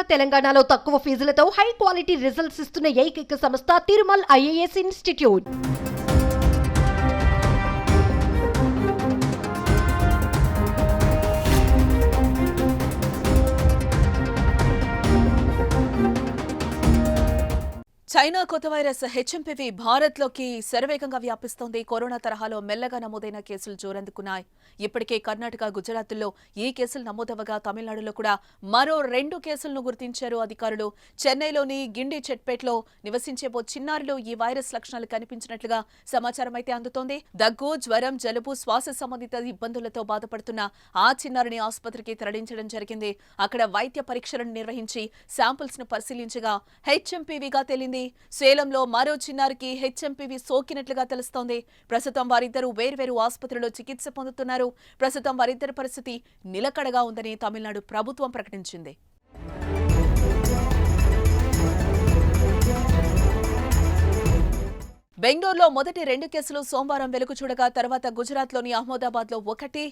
తెలంగాణలో తక్కువ ఫీజులతో high quality results ఇస్తున్న ఏకైక సంస్థ తిరుమల్ ఐఏఎస్ ఇన్స్టిట్యూట్. చైనా కొత్త వైరస్ హెచ్ఎంపీవీ భారత్లోకి శరవేగంగా వ్యాపిస్తోంది. కరోనా తరహాలో మెల్లగా నమోదైన కేసులు జోరందుకున్నాయి. ఇప్పటికే కర్ణాటక, గుజరాత్లో ఈ కేసులు నమోదవగా తమిళనాడులో కూడా మరో 2 కేసులను గుర్తించారు అధికారులు. చెన్నైలోని గిండి చెట్పేట్లో నివసించే ఓ చిన్నారిలో ఈ వైరస్ లక్షణాలు కనిపించినట్లుగా సమాచారం అయితే అందుతోంది. దగ్గు, జ్వరం, జలుబు, శ్వాస సంబంధిత ఇబ్బందులతో బాధపడుతున్న ఆ చిన్నారిని ఆసుపత్రికి తరలించడం జరిగింది. అక్కడ వైద్య పరీక్షలను నిర్వహించి శాంపిల్స్ ను పరిశీలించగా హెచ్ఎంపీవీగా తేలింది. సేలంలో మరో చిన్నారికి హెచ్ఎంపీవీ సోకినట్లుగా తెలుస్తోంది. ప్రస్తుతం వారిద్దరూ వేర్వేరు ఆసుపత్రిలో చికిత్స పొందుతున్నారు. ప్రస్తుతం వారిద్దరి పరిస్థితి నిలకడగా ఉందని తమిళనాడు ప్రభుత్వం ప్రకటించింది. బెంగళూరులో మొదటి 2 కేసులు సోమవారం వెలుగు చూడగా తర్వాత గుజరాత్లోని అహ్మదాబాద్లో 1,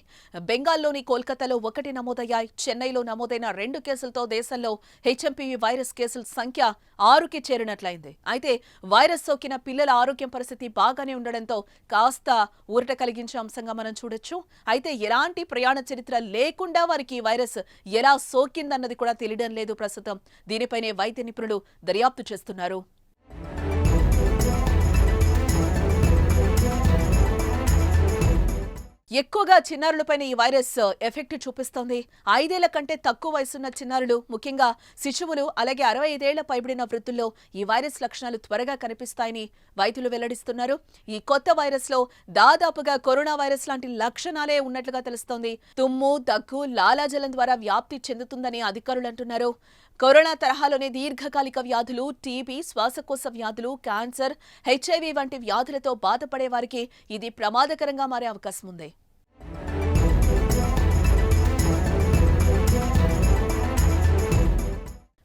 బెంగాల్లోని కోల్కతాలో 1 నమోదయ్యాయి. చెన్నైలో నమోదైన 2 కేసులతో దేశంలో హెచ్ఎంపీవీ వైరస్ కేసుల సంఖ్య 6కి చేరినట్లయింది. అయితే వైరస్ సోకిన పిల్లల ఆరోగ్యం పరిస్థితి బాగానే ఉండడంతో కాస్త ఊరట కలిగించే అంశంగా మనం చూడొచ్చు. అయితే ఎలాంటి ప్రయాణ చరిత్ర లేకుండా వారికి ఈ వైరస్ ఎలా సోకిందన్నది కూడా తెలియడం లేదు ప్రస్తుతం. దీనిపైనే వైద్య నిపుణులు దర్యాప్తు చేస్తున్నారు. ఎక్కువగా చిన్నారులపైన ఈ వైరస్ ఎఫెక్ట్ చూపిస్తోంది. 5 ఏళ్ల కంటే తక్కువ వయసున్న చిన్నారులు, ముఖ్యంగా శిశువులు, అలాగే 65 ఏళ్ల పైబడిన వృద్ధుల్లో ఈ వైరస్ లక్షణాలు త్వరగా కనిపిస్తాయని వైద్యులు వెల్లడిస్తున్నారు. ఈ కొత్త వైరస్ లో దాదాపుగా కరోనా వైరస్ లాంటి లక్షణాలే ఉన్నట్లుగా తెలుస్తోంది. తుమ్ము, దగ్గు, లాలాజలం ద్వారా వ్యాప్తి చెందుతుందని అధికారులు అంటున్నారు. కరోనా తరహాలోనే దీర్ఘకాలిక వ్యాధులు, టీబీ, శ్వాసకోశ వ్యాధులు, క్యాన్సర్, హెచ్ఐవీ వంటి వ్యాధులతో బాధపడే వారికి ఇది ప్రమాదకరంగా మారే అవకాశం ఉంది.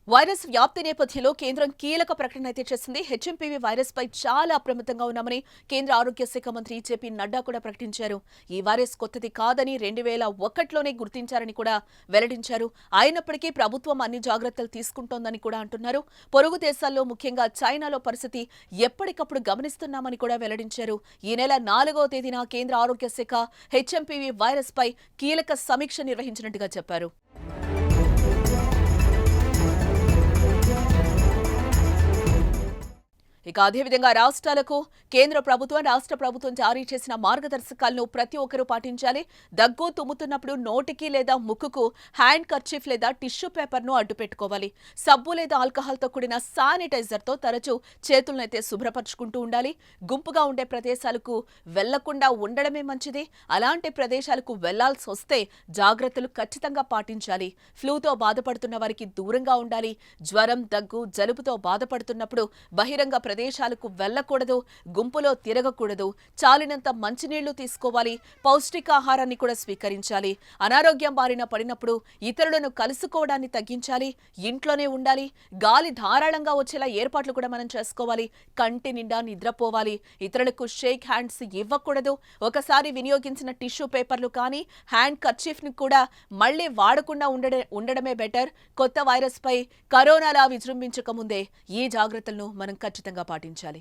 వైరస్ వ్యాప్తి నేపథ్యంలో కేంద్రం కీలక ప్రకటన అయితే చేసింది. హెచ్ఎంపీవీ వైరస్ పై చాలా అప్రమత్తంగా ఉన్నామని కేంద్ర ఆరోగ్య శాఖ మంత్రి జేపీ నడ్డా కూడా ప్రకటించారు. ఈ వైరస్ కొత్తది కాదని 2001లోనే గుర్తించారని కూడా వెల్లడించారు. అయినప్పటికీ ప్రభుత్వం అన్ని జాగ్రత్తలు తీసుకుంటోందని కూడా అంటున్నారు. పొరుగు దేశాల్లో, ముఖ్యంగా చైనాలో పరిస్థితి ఎప్పటికప్పుడు గమనిస్తున్నామని కూడా వెల్లడించారు. ఈ నెల 4వ తేదీన కేంద్ర ఆరోగ్య శాఖ హెచ్ఎంపీవీ వైరస్ పై కీలక సమీక్ష నిర్వహించినట్టుగా చెప్పారు. ఇక అదేవిధంగా రాష్ట్రాలకు కేంద్ర ప్రభుత్వం జారీ చేసిన మార్గదర్శకాలను ప్రతి ఒక్కరూ పాటించాలి. దగ్గు, తుమ్ముతున్నప్పుడు నోటికి లేదా ముక్కుకు హ్యాండ్ కర్చీఫ్ లేదా టిష్యూ పేపర్ను అడ్డు పెట్టుకోవాలి. సబ్బు లేదా ఆల్కహాల్తో కూడిన శానిటైజర్తో తరచూ చేతులనైతే శుభ్రపరచుకుంటూ ఉండాలి. గుంపుగా ఉండే ప్రదేశాలకు వెళ్లకుండా ఉండడమే మంచిది. అలాంటి ప్రదేశాలకు వెళ్లాల్సి వస్తే జాగ్రత్తలు ఖచ్చితంగా పాటించాలి. ఫ్లూతో బాధపడుతున్న వారికి దూరంగా ఉండాలి. జ్వరం, దగ్గు, జలుబుతో బాధపడుతున్నప్పుడు బహిరంగ ప్రదేశాలకు వెళ్లకూడదు. గుంపులో తిరగకూడదు. చాలినంత మంచినీళ్లు తీసుకోవాలి. పౌష్టికాహారాన్ని కూడా స్వీకరించాలి. అనారోగ్యం బారిన పడినప్పుడు ఇతరులను కలుసుకోవడాన్ని తగ్గించాలి. ఇంట్లోనే ఉండాలి. గాలి ధారాళంగా వచ్చేలా ఏర్పాట్లు కూడా మనం చేసుకోవాలి. కంటి నిండా నిద్రపోవాలి. ఇతరులకు షేక్ హ్యాండ్స్ ఇవ్వకూడదు. ఒకసారి వినియోగించిన టిష్యూ పేపర్లు కానీ హ్యాండ్ కర్చీఫ్ ని కూడా మళ్లీ వాడకుండా ఉండడమే బెటర్. కొత్త వైరస్ పై కరోనాలా విజృంభించక ముందే ఈ జాగ్రత్తలను మనం ఖచ్చితంగా పాటించాలి.